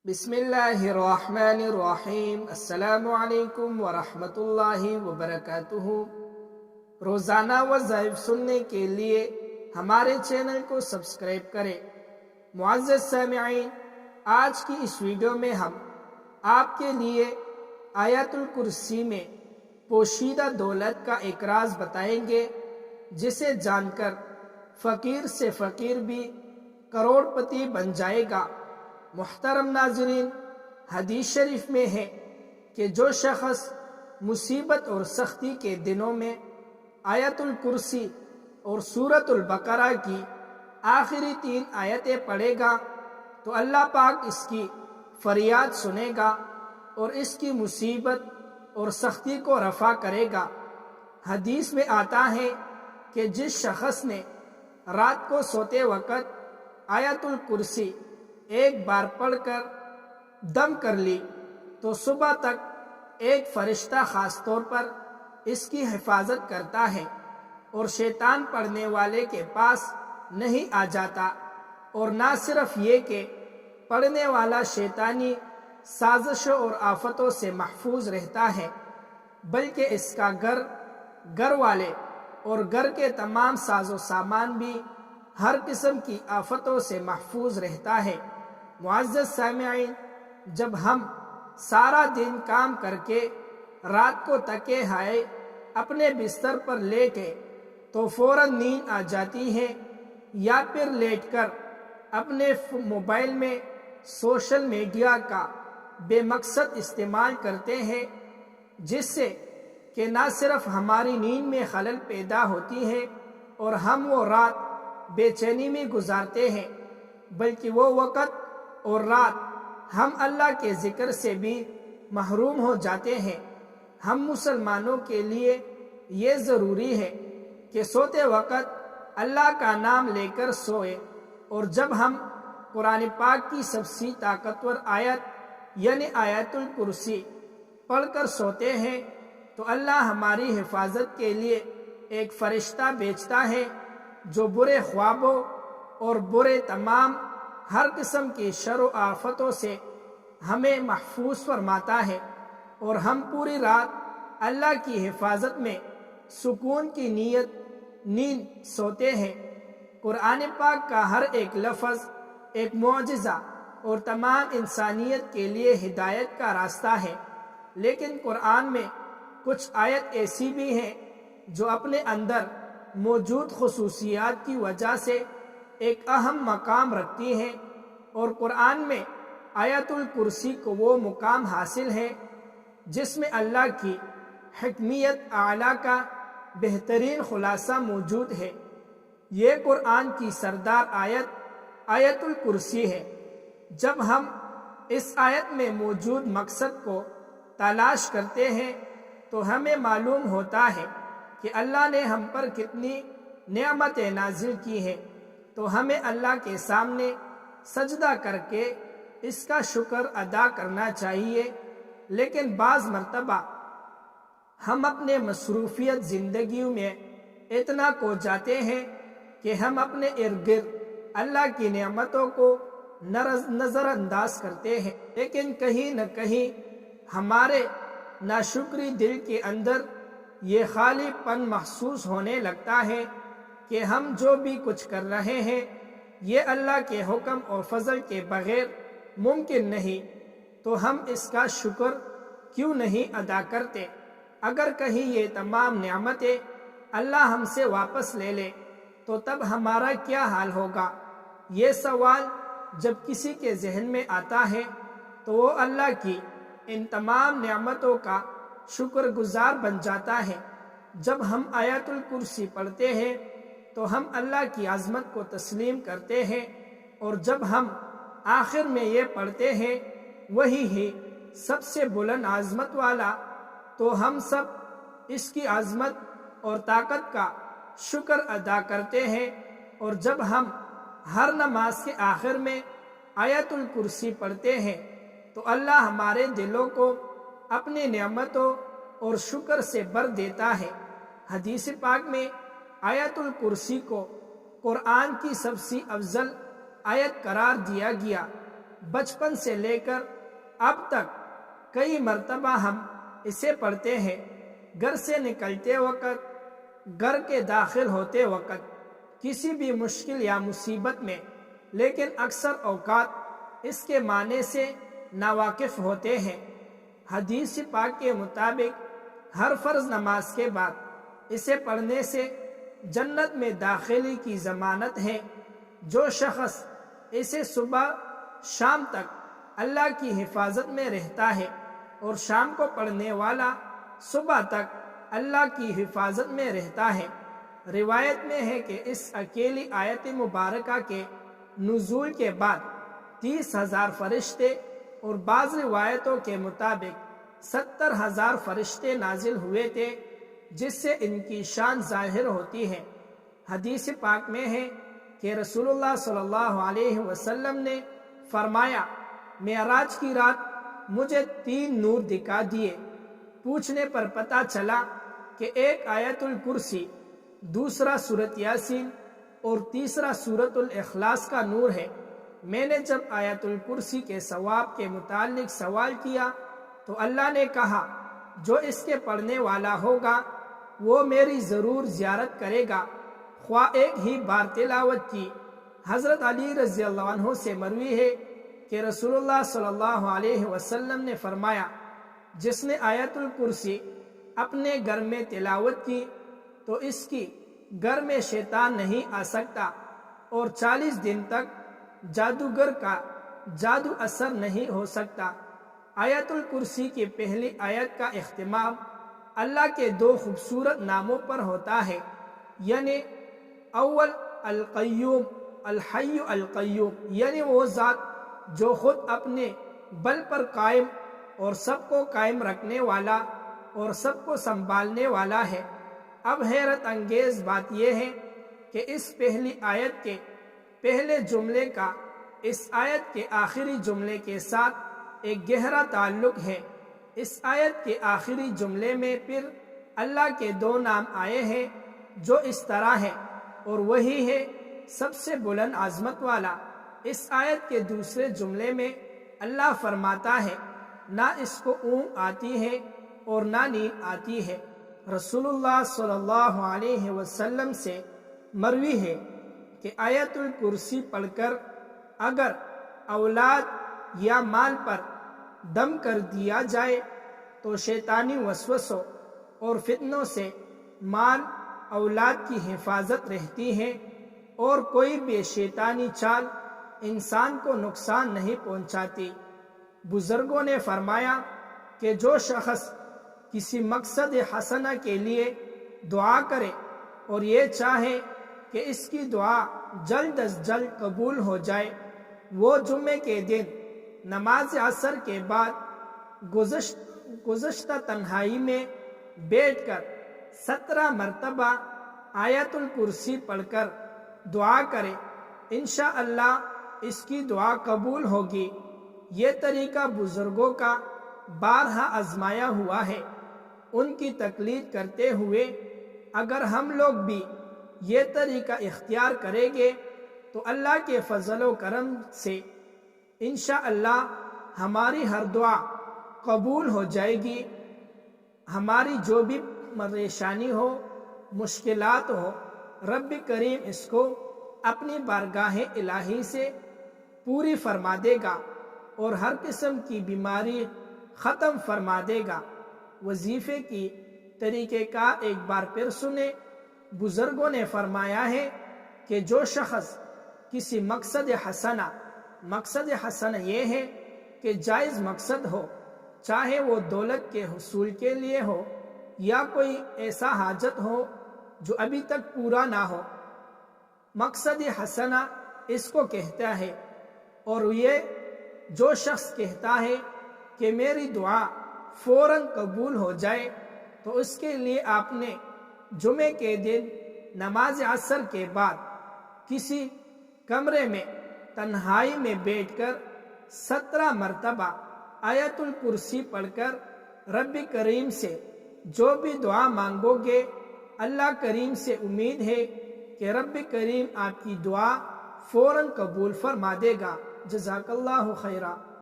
بسم اللہ الرحمن الرحیم۔ السلام علیکم ورحمۃ اللہ وبرکاتہ۔ روزانہ وظائف سننے کے لیے ہمارے چینل کو سبسکرائب کریں۔ معزز سامعین، آج کی اس ویڈیو میں ہم آپ کے لیے آیت الکرسی میں پوشیدہ دولت کا ایک راز بتائیں گے، جسے جان کر فقیر سے فقیر بھی کروڑ پتی بن جائے گا۔ محترم ناظرین، حدیث شریف میں ہے کہ جو شخص مصیبت اور سختی کے دنوں میں آیت الکرسی اور سورۃ البقرہ کی آخری 3 آیتیں پڑھے گا تو اللہ پاک اس کی فریاد سنے گا اور اس کی مصیبت اور سختی کو رفع کرے گا۔ حدیث میں آتا ہے کہ جس شخص نے رات کو سوتے وقت آیت الکرسی ایک بار پڑھ کر دم کر لی تو صبح تک ایک فرشتہ خاص طور پر اس کی حفاظت کرتا ہے اور شیطان پڑھنے والے کے پاس نہیں آ جاتا۔ اور نہ صرف یہ کہ پڑھنے والا شیطانی سازشوں اور آفتوں سے محفوظ رہتا ہے، بلکہ اس کا گھر والے اور گھر کے تمام ساز و سامان بھی ہر قسم کی آفتوں سے محفوظ رہتا ہے۔ معزز سامعین، جب ہم سارا دن کام کر کے رات کو تکے ہائے اپنے بستر پر لیٹے تو فوراً نیند آ جاتی ہے، یا پھر لیٹ کر اپنے موبائل میں سوشل میڈیا کا بے مقصد استعمال کرتے ہیں، جس سے کہ نہ صرف ہماری نیند میں خلل پیدا ہوتی ہے اور ہم وہ رات بے چینی میں گزارتے ہیں، بلکہ وہ وقت اور رات ہم اللہ کے ذکر سے بھی محروم ہو جاتے ہیں۔ ہم مسلمانوں کے لیے یہ ضروری ہے کہ سوتے وقت اللہ کا نام لے کر سوئے، اور جب ہم قرآن پاک کی سب سے طاقتور آیت یعنی آیت الکرسی پڑھ کر سوتے ہیں تو اللہ ہماری حفاظت کے لیے ایک فرشتہ بھیجتا ہے جو برے خوابوں اور برے تمام ہر قسم کی شر و آفتوں سے ہمیں محفوظ فرماتا ہے، اور ہم پوری رات اللہ کی حفاظت میں سکون کی نیند سوتے ہیں۔ قرآن پاک کا ہر ایک لفظ ایک معجزہ اور تمام انسانیت کے لیے ہدایت کا راستہ ہے، لیکن قرآن میں کچھ آیت ایسی بھی ہیں جو اپنے اندر موجود خصوصیات کی وجہ سے ایک اہم مقام رکھتی ہیں، اور قرآن میں آیت الکرسی کو وہ مقام حاصل ہے جس میں اللہ کی حکمت اعلیٰ کا بہترین خلاصہ موجود ہے۔ یہ قرآن کی سردار آیت الکرسی ہے۔ جب ہم اس آیت میں موجود مقصد کو تلاش کرتے ہیں تو ہمیں معلوم ہوتا ہے کہ اللہ نے ہم پر کتنی نعمتیں نازل کی ہیں، تو ہمیں اللہ کے سامنے سجدہ کر کے اس کا شکر ادا کرنا چاہیے۔ لیکن بعض مرتبہ ہم اپنے مصروفیت زندگیوں میں اتنا کھو جاتے ہیں کہ ہم اپنے ارد گرد اللہ کی نعمتوں کو نظر انداز کرتے ہیں، لیکن کہیں نہ کہیں ہمارے ناشکری دل کے اندر یہ خالی پن محسوس ہونے لگتا ہے کہ ہم جو بھی کچھ کر رہے ہیں یہ اللہ کے حکم اور فضل کے بغیر ممکن نہیں، تو ہم اس کا شکر کیوں نہیں ادا کرتے؟ اگر کہیں یہ تمام نعمتیں اللہ ہم سے واپس لے لے تو تب ہمارا کیا حال ہوگا؟ یہ سوال جب کسی کے ذہن میں آتا ہے تو وہ اللہ کی ان تمام نعمتوں کا شکر گزار بن جاتا ہے۔ جب ہم آیت الکرسی پڑھتے ہیں تو ہم اللہ کی عظمت کو تسلیم کرتے ہیں، اور جب ہم آخر میں یہ پڑھتے ہیں وہی ہے سب سے بلند عظمت والا، تو ہم سب اس کی عظمت اور طاقت کا شکر ادا کرتے ہیں۔ اور جب ہم ہر نماز کے آخر میں آیت الکرسی پڑھتے ہیں تو اللہ ہمارے دلوں کو اپنی نعمتوں اور شکر سے بھر دیتا ہے۔ حدیث پاک میں آیت الکرسی کو قرآن کی سب سے افضل آیت قرار دیا گیا۔ بچپن سے لے کر اب تک کئی مرتبہ ہم اسے پڑھتے ہیں، گھر سے نکلتے وقت، گھر کے داخل ہوتے وقت، کسی بھی مشکل یا مصیبت میں، لیکن اکثر اوقات اس کے معنی سے ناواقف ہوتے ہیں۔ حدیث پاک کے مطابق ہر فرض نماز کے بعد اسے پڑھنے سے جنت میں داخلے کی ضمانت ہے۔ جو شخص اسے صبح شام تک اللہ کی حفاظت میں رہتا ہے، اور شام کو پڑھنے والا صبح تک اللہ کی حفاظت میں رہتا ہے۔ روایت میں ہے کہ اس اکیلی آیت مبارکہ کے نزول کے بعد 30,000 فرشتے اور بعض روایتوں کے مطابق 70,000 فرشتے نازل ہوئے تھے، جس سے ان کی شان ظاہر ہوتی ہے۔ حدیث پاک میں ہے کہ رسول اللہ صلی اللہ علیہ وسلم نے فرمایا، معراج کی رات مجھے 3 نور دکھا دیے۔ پوچھنے پر پتہ چلا کہ ایک آیت الکرسی، دوسرا سورۃ یاسین اور تیسرا سورۃ الاخلاص کا نور ہے۔ میں نے جب آیت الکرسی کے ثواب کے متعلق سوال کیا تو اللہ نے کہا، جو اس کے پڑھنے والا ہوگا وہ میری ضرور زیارت کرے گا، خواہ ایک ہی بار تلاوت کی۔ حضرت علی رضی اللہ عنہ سے مروی ہے کہ رسول اللہ صلی اللہ علیہ وسلم نے فرمایا، جس نے آیت الکرسی اپنے گھر میں تلاوت کی تو اس کی گھر میں شیطان نہیں آ سکتا، اور 40 دن تک جادوگر کا جادو اثر نہیں ہو سکتا۔ آیت الکرسی کی پہلی آیت کا اختتام اللہ کے 2 خوبصورت ناموں پر ہوتا ہے، یعنی اول القیوم، الحی القیوم، یعنی وہ ذات جو خود اپنے بل پر قائم اور سب کو قائم رکھنے والا اور سب کو سنبھالنے والا ہے۔ اب حیرت انگیز بات یہ ہے کہ اس پہلی آیت کے پہلے جملے کا اس آیت کے آخری جملے کے ساتھ ایک گہرا تعلق ہے۔ اس آیت کے آخری جملے میں پھر اللہ کے 2 نام آئے ہیں جو اس طرح ہے، اور وہی ہے سب سے بلند عظمت والا۔ اس آیت کے دوسرے جملے میں اللہ فرماتا ہے، نہ اس کو اونگ آتی ہے اور نہ نیند آتی ہے۔ رسول اللہ صلی اللہ علیہ وسلم سے مروی ہے کہ آیت الکرسی پڑھ کر اگر اولاد یا مال پر دم کر دیا جائے تو شیطانی وسوسوں اور فتنوں سے مال اولاد کی حفاظت رہتی ہے، اور کوئی بھی شیطانی چال انسان کو نقصان نہیں پہنچاتی۔ بزرگوں نے فرمایا کہ جو شخص کسی مقصد حسنہ کے لیے دعا کرے اور یہ چاہے کہ اس کی دعا جلد از جلد قبول ہو جائے، وہ جمعے کے دن نماز عصر کے بعد گزشتہ تنہائی میں بیٹھ کر 17 مرتبہ آیت الکرسی پڑھ کر دعا کرے، انشاءاللہ اس کی دعا قبول ہوگی۔ یہ طریقہ بزرگوں کا بارہا آزمایا ہوا ہے۔ ان کی تقلید کرتے ہوئے اگر ہم لوگ بھی یہ طریقہ اختیار کریں گے تو اللہ کے فضل و کرم سے انشاءاللہ ہماری ہر دعا قبول ہو جائے گی۔ ہماری جو بھی پریشانی ہو، مشکلات ہو، رب کریم اس کو اپنی بارگاہ الہی سے پوری فرما دے گا اور ہر قسم کی بیماری ختم فرما دے گا۔ وظیفے کی طریقہ کار ایک بار پھر سنیں۔ بزرگوں نے فرمایا ہے کہ جو شخص کسی مقصد حسنہ یہ ہے کہ جائز مقصد ہو، چاہے وہ دولت کے حصول کے لیے ہو یا کوئی ایسا حاجت ہو جو ابھی تک پورا نہ ہو، مقصد حسنہ اس کو کہتا ہے۔ اور یہ جو شخص کہتا ہے کہ میری دعا فوراً قبول ہو جائے، تو اس کے لیے آپ نے جمعے کے دن نماز عصر کے بعد کسی کمرے میں تنہائی میں بیٹھ کر 17 مرتبہ آیت الکرسی پڑھ کر رب کریم سے جو بھی دعا مانگو گے، اللہ کریم سے امید ہے کہ رب کریم آپ کی دعا فوراً قبول فرما دے گا۔ جزاک اللہ خیرہ۔